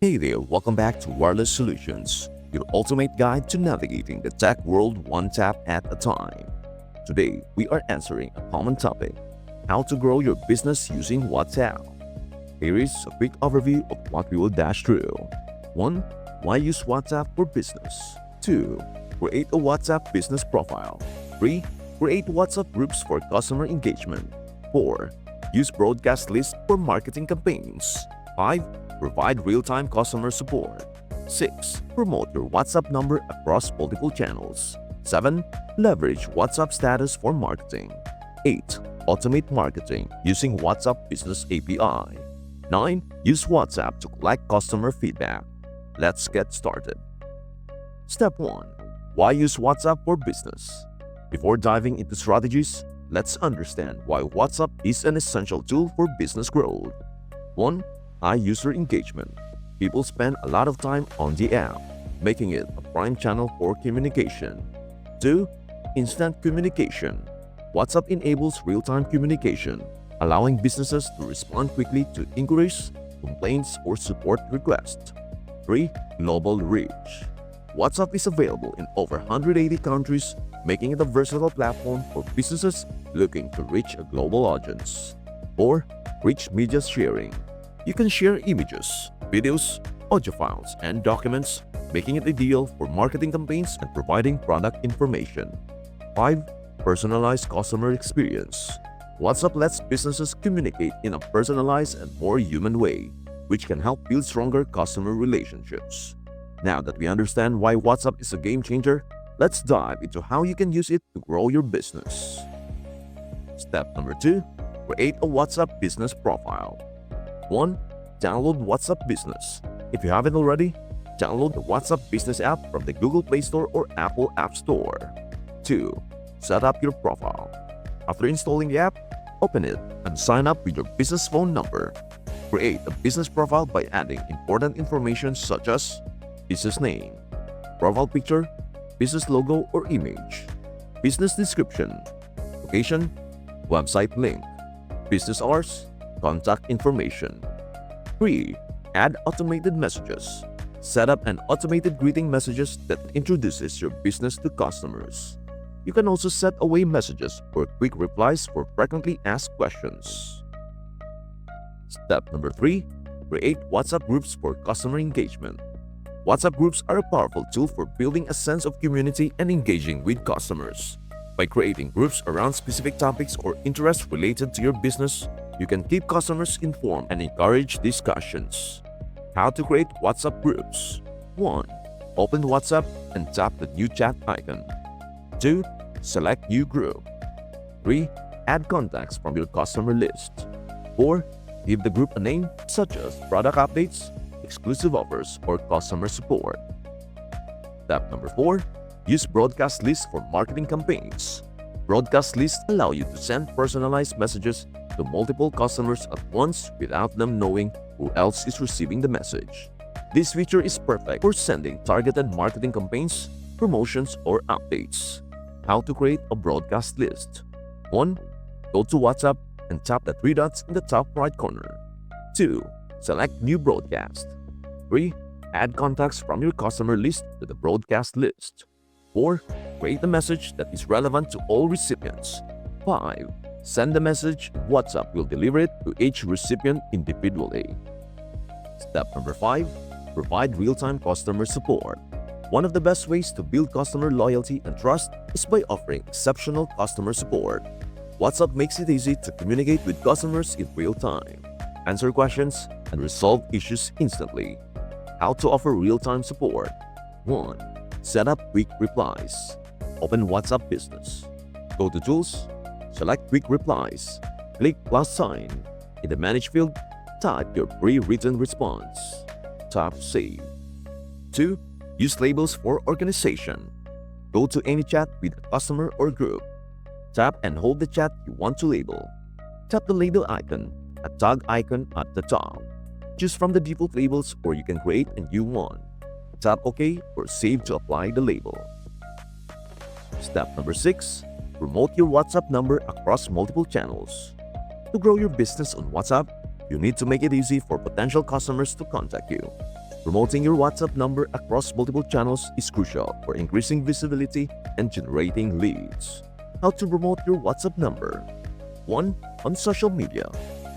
Hey there, welcome back to Wireless Solutions, your ultimate guide to navigating the tech world one tap at a time. Today, we are answering a common topic: how to grow your business using WhatsApp. Here is a quick overview of what we will dash through. 1. Why use WhatsApp for business? 2. Create a WhatsApp business profile. 3. Create WhatsApp groups for customer engagement. 4. Use broadcast lists for marketing campaigns. 5. Provide real-time customer support. 6. Promote your WhatsApp number across multiple channels. 7. Leverage WhatsApp status for marketing. 8. Automate marketing using WhatsApp Business API. 9. Use WhatsApp to collect customer feedback. Let's get started. Step 1. Why use WhatsApp for business? Before diving into strategies, let's understand why WhatsApp is an essential tool for business growth. 1. High user engagement. People spend a lot of time on the app, making it a prime channel for communication. 2. Instant communication. WhatsApp enables real-time communication, allowing businesses to respond quickly to inquiries, complaints, or support requests. 3. Global reach. WhatsApp is available in over 180 countries, making it a versatile platform for businesses looking to reach a global audience. 4. Rich media sharing. You can share images, videos, audio files, and documents, making it ideal for marketing campaigns and providing product information. 5. Personalized customer experience. WhatsApp lets businesses communicate in a personalized and more human way, which can help build stronger customer relationships. Now that we understand why WhatsApp is a game changer, let's dive into how you can use it to grow your business. Step number 2. Create a WhatsApp business profile. 1. Download WhatsApp Business. If you haven't already, download the WhatsApp Business app from the Google Play Store or Apple App Store. 2. Set up your profile. After installing the app, open it and sign up with your business phone number. Create a business profile by adding important information such as business name, profile picture, business logo or image, business description, location, website link, business hours, contact information. 3. Add automated messages. Set up an automated greeting messages that introduces your business to customers. You can also set away messages or quick replies for frequently asked questions. Step number 3. Create WhatsApp groups for customer engagement. WhatsApp groups are a powerful tool for building a sense of community and engaging with customers. By creating groups around specific topics or interests related to your business, you can keep customers informed and encourage discussions. How to create WhatsApp groups? 1. Open WhatsApp and tap the new chat icon. 2. Select new group. 3. Add contacts from your customer list. 4. Give the group a name such as product updates, exclusive offers, or customer support. Step number 4. Use broadcast lists for marketing campaigns. Broadcast lists allow you to send personalized messages to multiple customers at once without them knowing who else is receiving the message. This feature is perfect for sending targeted marketing campaigns, promotions, or updates. How to create a broadcast list? 1. Go to WhatsApp and tap the 3 dots in the top right corner. 2. Select New Broadcast. 3. Add contacts from your customer list to the broadcast list. 4. Create a message that is relevant to all recipients. 5. Send the message, WhatsApp will deliver it to each recipient individually. Step number 5. Provide real-time customer support. One of the best ways to build customer loyalty and trust is by offering exceptional customer support. WhatsApp makes it easy to communicate with customers in real time, answer questions, and resolve issues instantly. How to offer real-time support? 1. Set up quick replies. Open WhatsApp Business. Go to Tools. Select Quick Replies. Click plus sign. In the Manage field, type your pre-written response. Tap Save. 2. Use labels for organization. Go to any chat with a customer or group. Tap and hold the chat you want to label. Tap the label icon, a tag icon at the top. Choose from the default labels or you can create a new one. Tap OK or Save to apply the label. Step number 6. Promote your WhatsApp number across multiple channels. To grow your business on WhatsApp, you need to make it easy for potential customers to contact you. Promoting your WhatsApp number across multiple channels is crucial for increasing visibility and generating leads. How to promote your WhatsApp number? 1. On social media.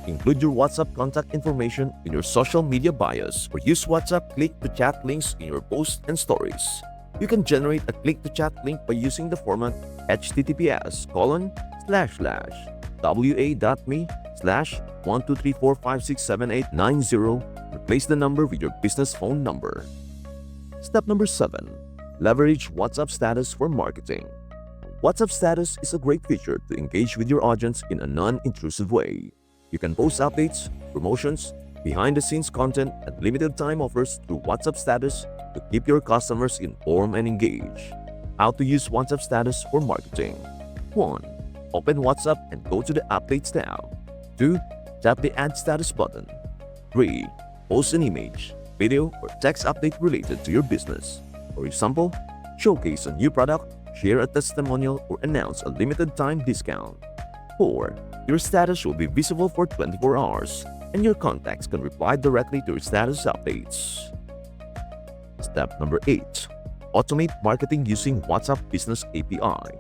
Include your WhatsApp contact information in your social media bios or use WhatsApp click-to-chat links in your posts and stories. You can generate a click-to-chat link by using the format https://wa.me/123456789 Replace the number with your business phone number. Step number 7. Leverage WhatsApp status for marketing. WhatsApp status is a great feature to engage with your audience in a non-intrusive way. You can post updates, promotions, behind-the-scenes content, and limited-time offers through WhatsApp status to keep your customers informed and engaged. How to use WhatsApp status for marketing? 1. Open WhatsApp and go to the Updates tab. 2. Tap the Add Status button. 3. Post an image, video, or text update related to your business. For example, showcase a new product, share a testimonial, or announce a limited-time discount. 4. Your status will be visible for 24 hours, and your contacts can reply directly to your status updates. Step number 8. Automate marketing using WhatsApp Business API.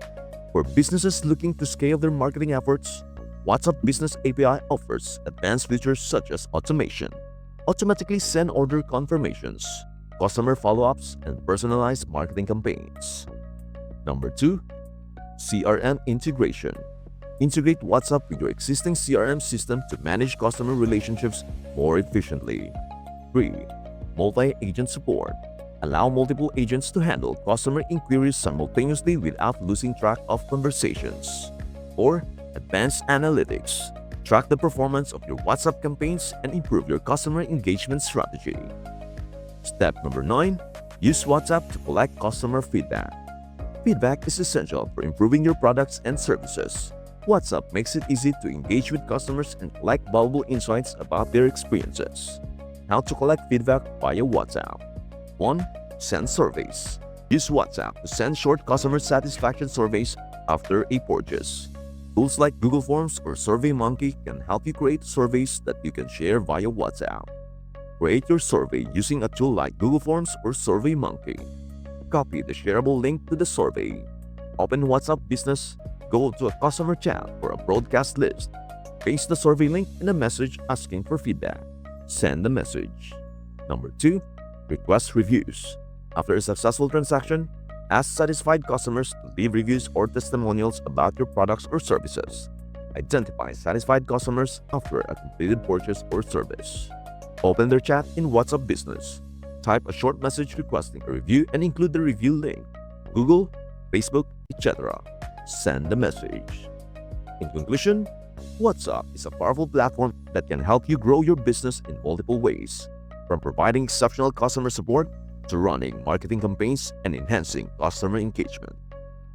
For businesses looking to scale their marketing efforts, WhatsApp Business API offers advanced features such as automation, automatically send order confirmations, customer follow-ups, and personalized marketing campaigns. Number 2. CRM integration. Integrate WhatsApp with your existing CRM system to manage customer relationships more efficiently. 3. Multi-agent support. Allow multiple agents to handle customer inquiries simultaneously without losing track of conversations. 4. Advanced analytics. Track the performance of your WhatsApp campaigns and improve your customer engagement strategy. Step number 9. Use WhatsApp to collect customer feedback. Feedback is essential for improving your products and services. WhatsApp makes it easy to engage with customers and collect valuable insights about their experiences. How to collect feedback via WhatsApp? 1. Send surveys. Use WhatsApp to send short customer satisfaction surveys after a purchase. Tools like Google Forms or SurveyMonkey can help you create surveys that you can share via WhatsApp. Create your survey using a tool like Google Forms or SurveyMonkey. Copy the shareable link to the survey. Open WhatsApp Business, go to a customer chat or a broadcast list. Paste the survey link in a message asking for feedback. Send the message. Number 2. Request reviews. After a successful transaction, ask satisfied customers to leave reviews or testimonials about your products or services. Identify satisfied customers after a completed purchase or service. Open their chat in WhatsApp Business. Type a short message requesting a review and include the review link, Google, Facebook, etc. Send the message. In conclusion, WhatsApp is a powerful platform that can help you grow your business in multiple ways, from providing exceptional customer support to running marketing campaigns and enhancing customer engagement.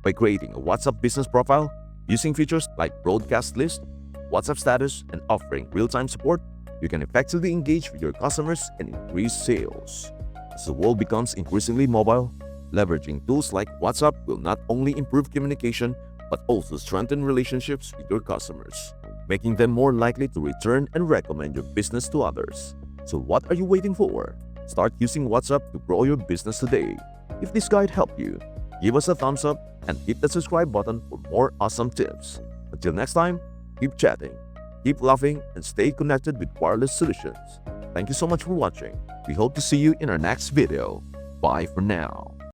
By creating a WhatsApp business profile, using features like broadcast list, WhatsApp status, and offering real-time support, you can effectively engage with your customers and increase sales. As the world becomes increasingly mobile, leveraging tools like WhatsApp will not only improve communication but also strengthen relationships with your customers, making them more likely to return and recommend your business to others. So what are you waiting for? Start using WhatsApp to grow your business today. If this guide helped you, give us a thumbs up and hit the subscribe button for more awesome tips. Until next time, keep chatting, keep laughing, and stay connected with Wireless Solutions. Thank you so much for watching. We hope to see you in our next video. Bye for now.